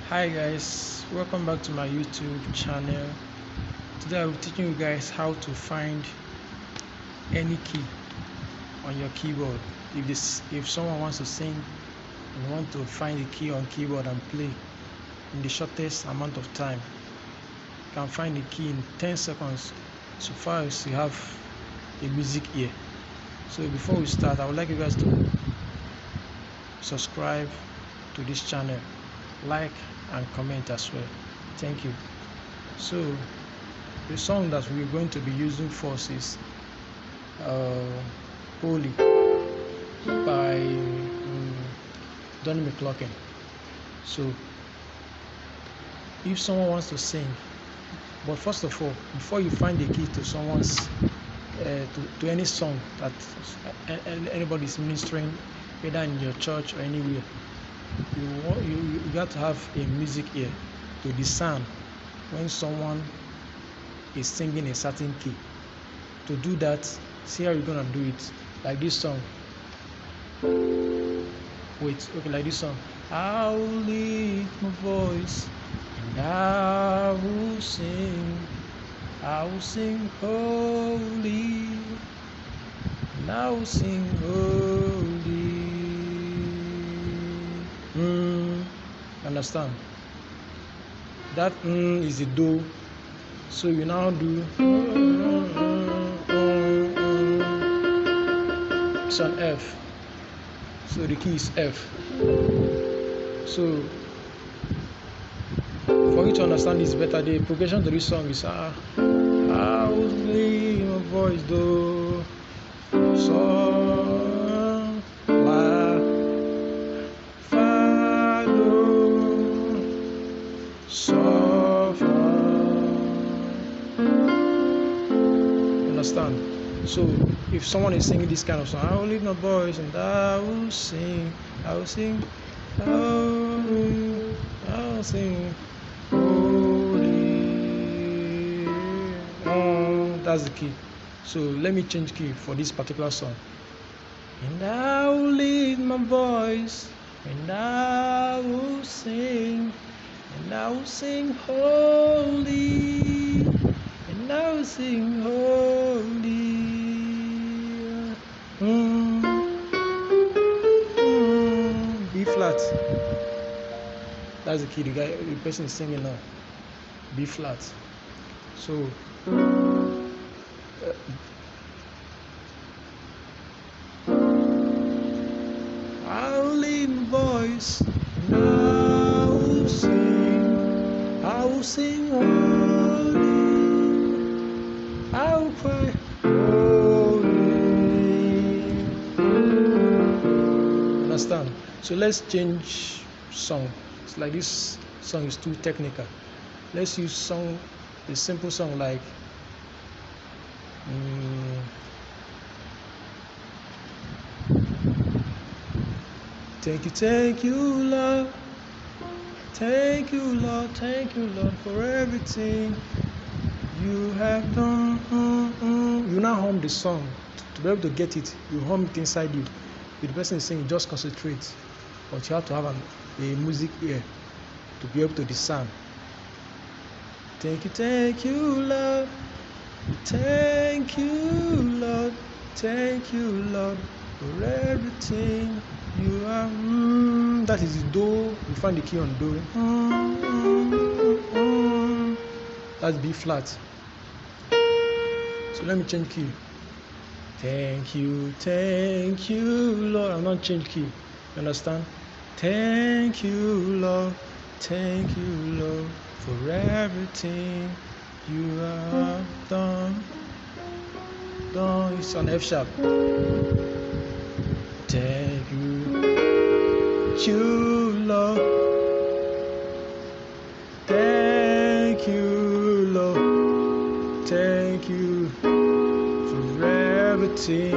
Hi guys, welcome back to my YouTube channel. Today I'll be teaching you guys how to find any key on your keyboard. If someone wants to sing and want to find the key on keyboard and play in the shortest amount of time, you can find the key in 10 seconds so far as you have a music ear. So before we start, I would like you guys to subscribe to this channel, like and comment as well. Thank you. So the song that we're going to be using first is Holy by Donny McClurkin. So if someone wants to sing, but first of all, before you find the key to someone's to any song that anybody is ministering, either in your church or anywhere, you got to have a music ear to discern when someone is singing a certain key. To do that, see how you're gonna do it. Like this song. Like this song. I'll lift my voice and I will sing. I will sing holy, and I will sing holy. Understand? That is the do. So you now do. It's an F. So the key is F. So for you to understand this better, the progression to this song is I will leave my voice do so la fa do so fa. Understand? So if someone is singing this kind of song, I will leave my voice and I will sing, I will sing holy. That's the key. So let me change key for this particular song. And I will leave my voice and I will sing, and I will sing holy, and I will sing holy. B flat. That's the key. The person is singing now. B flat. So I'll leave my voice and I will sing holy, I will cry holy. Understand? So let's change song. It's like this song is too technical. Let's use a simple song like thank you, Lord. Thank you, Lord for everything you have done. You now hum the song. To be able to get it, you hum it inside you. If the person is singing, just concentrate. But you have to have a music ear to be able to discern. Thank you, Lord. Thank you, Lord. Thank you, Lord, for everything you have. That is the do. You find the key on do. That's B flat. So let me change key. Thank you, Lord. I'm not change key. You understand? Thank you, Lord, for everything you have done. It's on F sharp. Thank you, Lord. Thank you, Lord. Thank you for everything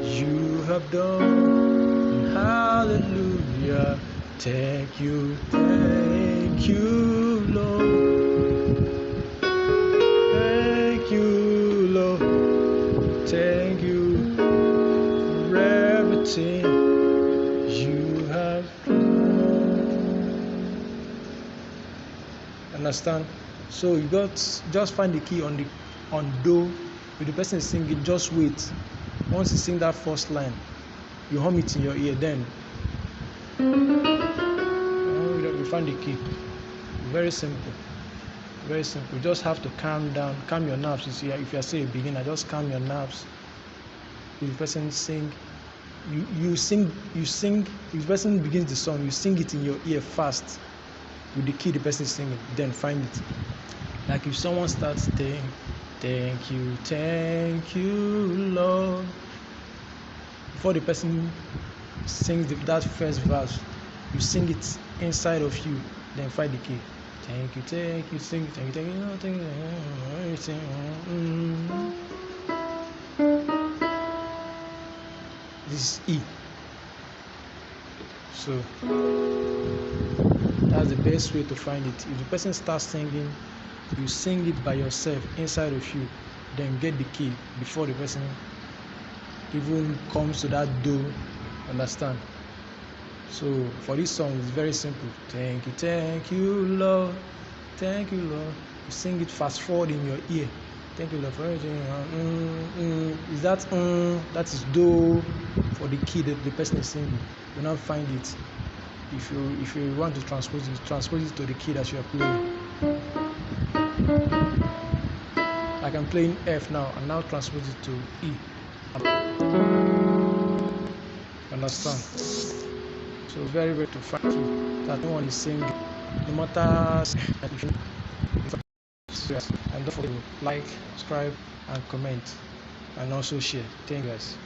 you have done. Hallelujah. Thank you, Lord. Thank you, Lord. Thank you for everything you have done. Understand? So you got just find the key on do. If the person is singing, just wait. Once you sing that first line, you hum it in your ear. Then you find the key. Very simple. Very simple. You just have to calm down, calm your nerves. You see, if you're say a beginner, just calm your nerves. If the person sing, you sing. If the person begins the song, you sing it in your ear fast with the key the person is singing. Then find it. Like if someone starts saying, thank you, Lord. Before the person sings that first verse, you sing it inside of you. Then find the key. Thank you, sing, thank you, This is E. So that's the best way to find it. If the person starts singing, you sing it by yourself inside of you, then get the key before the person even comes to that do. Understand? So for this song, it's very simple. Thank you, Lord. Thank you, Lord. You sing it fast forward in your ear. Thank you, Lord, for everything. Is that that is do for the key that the person is singing. You now find it. If you want to transpose it to the key that you are playing. Like I'm playing F now, and now transpose it to E. Understand? So very to find you that no one is singing. No matter, and don't forget to like, subscribe, and comment, and also share. Thank you guys.